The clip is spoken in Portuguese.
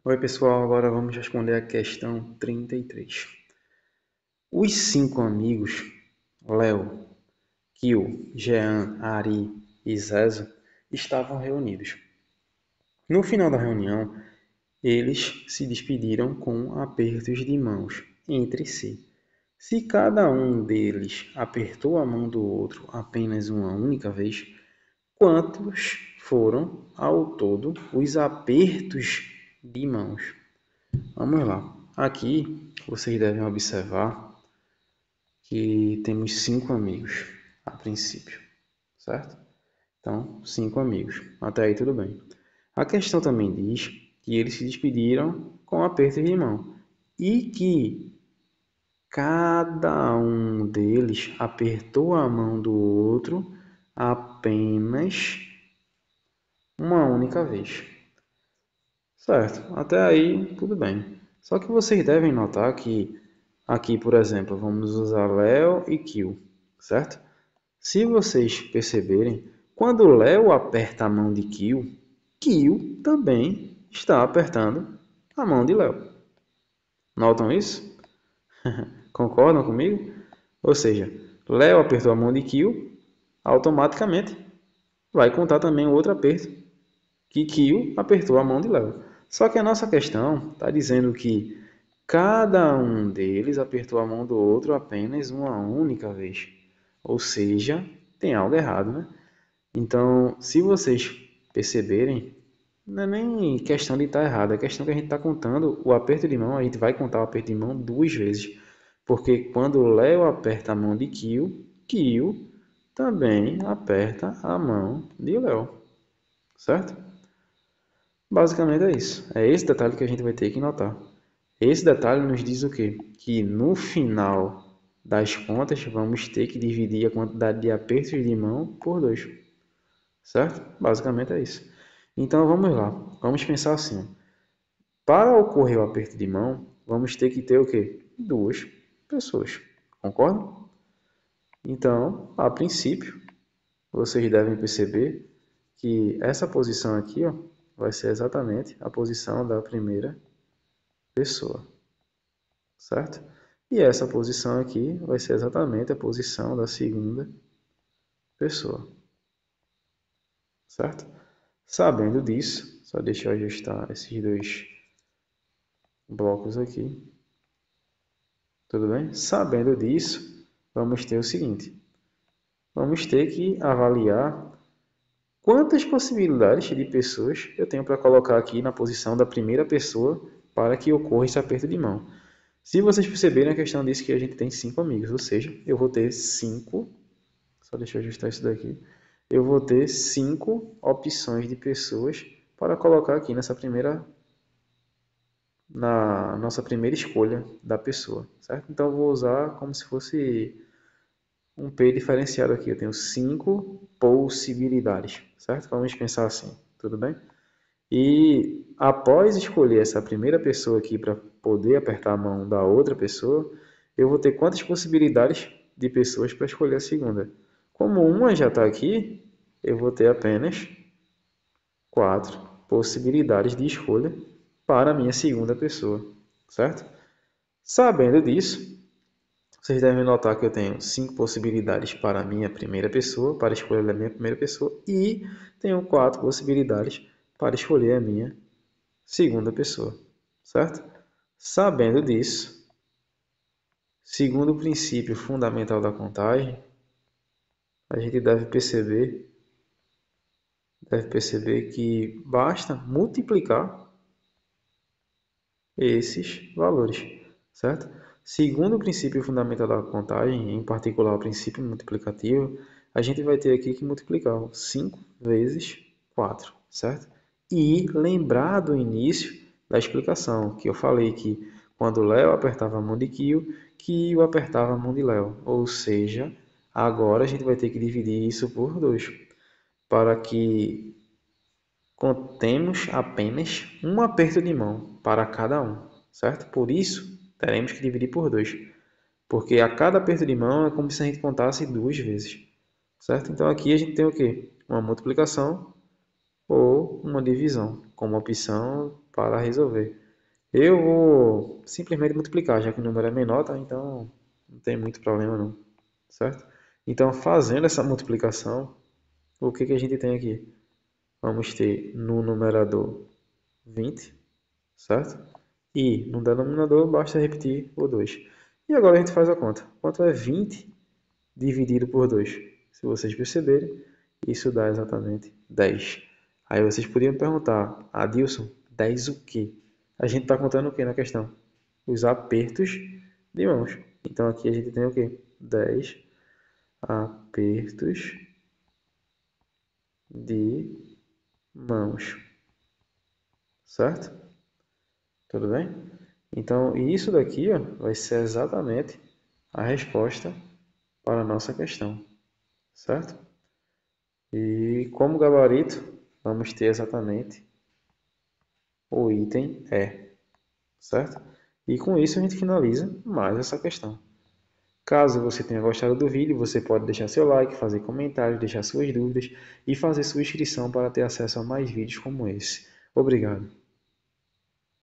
Oi, pessoal, agora vamos responder a questão 33. Os 5 amigos, Léo, Kio, Jean, Ari e Zezo, estavam reunidos. No final da reunião, eles se despediram com apertos de mãos entre si. Se cada um deles apertou a mão do outro apenas uma única vez, quantos foram, ao todo, os apertos de mãos? Vamos lá. Aqui vocês devem observar que temos 5 amigos a princípio, certo? Então, 5 amigos. Até aí tudo bem. A questão também diz que eles se despediram com apertos de mão e que cada um deles apertou a mão do outro apenas uma única vez. Certo, até aí tudo bem. Só que vocês devem notar que aqui, por exemplo, vamos usar Léo e Kill, certo? Se vocês perceberem, quando Léo aperta a mão de Kill, Kill também está apertando a mão de Léo. Notam isso? Concordam comigo? Ou seja, Léo apertou a mão de Kill, automaticamente vai contar também o outro aperto que Kyo apertou a mão de Léo. Só que a nossa questão está dizendo que cada um deles apertou a mão do outro apenas uma única vez. Ou seja, tem algo errado, né? Então, se vocês perceberem, não é nem questão de estar errado, é questão que a gente está contando o aperto de mão, a gente vai contar o aperto de mão 2 vezes. Porque quando o Léo aperta a mão de Kyo, Kyo também aperta a mão de Léo. Certo? Basicamente é isso. É esse detalhe que a gente vai ter que notar. Esse detalhe nos diz o quê? Que no final das contas vamos ter que dividir a quantidade de apertos de mão por 2. Certo? Basicamente é isso. Então vamos lá. Vamos pensar assim. Para ocorrer o aperto de mão, vamos ter que ter o quê? 2 pessoas. Concordam? Então, a princípio, vocês devem perceber que essa posição aqui, ó, vai ser exatamente a posição da primeira pessoa, certo? E essa posição aqui vai ser exatamente a posição da segunda pessoa, certo? Sabendo disso, só deixa eu ajustar esses 2 blocos aqui, tudo bem? Sabendo disso, vamos ter o seguinte, vamos ter que avaliar quantas possibilidades de pessoas eu tenho para colocar aqui na posição da primeira pessoa para que ocorra esse aperto de mão. Se vocês perceberem, a questão diz que a gente tem 5 amigos, ou seja, eu vou ter 5, só deixa eu ajustar isso daqui, eu vou ter 5 opções de pessoas para colocar aqui na nossa primeira escolha da pessoa, certo? Então eu vou usar como se fosse um P diferenciado aqui, eu tenho 5 possibilidades, certo? Vamos pensar assim, tudo bem? E após escolher essa primeira pessoa aqui para poder apertar a mão da outra pessoa, eu vou ter quantas possibilidades de pessoas para escolher a segunda? Como uma já está aqui, eu vou ter apenas 4 possibilidades de escolha para a minha segunda pessoa, certo? Sabendo disso, vocês devem notar que eu tenho 5 possibilidades para a minha primeira pessoa, para escolher a minha primeira pessoa, e tenho 4 possibilidades para escolher a minha segunda pessoa, certo? Sabendo disso, segundo o princípio fundamental da contagem, a gente deve perceber que basta multiplicar esses valores, certo? Segundo o princípio fundamental da contagem, em particular o princípio multiplicativo, a gente vai ter aqui que multiplicar 5 vezes 4, certo? E lembrar do início da explicação, que eu falei que quando Léo apertava a mão de Kio, Kio apertava a mão de Léo. Ou seja, agora a gente vai ter que dividir isso por 2, para que contemos apenas um aperto de mão para cada um, certo? Por isso, teremos que dividir por 2, porque a cada aperto de mão é como se a gente contasse 2 vezes, certo? Então aqui a gente tem o quê? Uma multiplicação ou uma divisão, como opção para resolver. Eu vou simplesmente multiplicar, já que o número é menor, tá? Então não tem muito problema não, certo? Então, fazendo essa multiplicação, o que que a gente tem aqui? Vamos ter no numerador 20, certo? E no denominador basta repetir o 2. E agora a gente faz a conta. Quanto é 20 dividido por 2? Se vocês perceberem, isso dá exatamente 10. Aí vocês poderiam me perguntar, Adilson, 10 o quê? A gente está contando o que na questão? Os apertos de mãos. Então aqui a gente tem o quê? 10 apertos de mãos. Certo? Tudo bem? Então, isso daqui ó, vai ser exatamente a resposta para a nossa questão. Certo? E como gabarito, vamos ter exatamente o item E. Certo? E com isso a gente finaliza mais essa questão. Caso você tenha gostado do vídeo, você pode deixar seu like, fazer comentários, deixar suas dúvidas e fazer sua inscrição para ter acesso a mais vídeos como esse. Obrigado.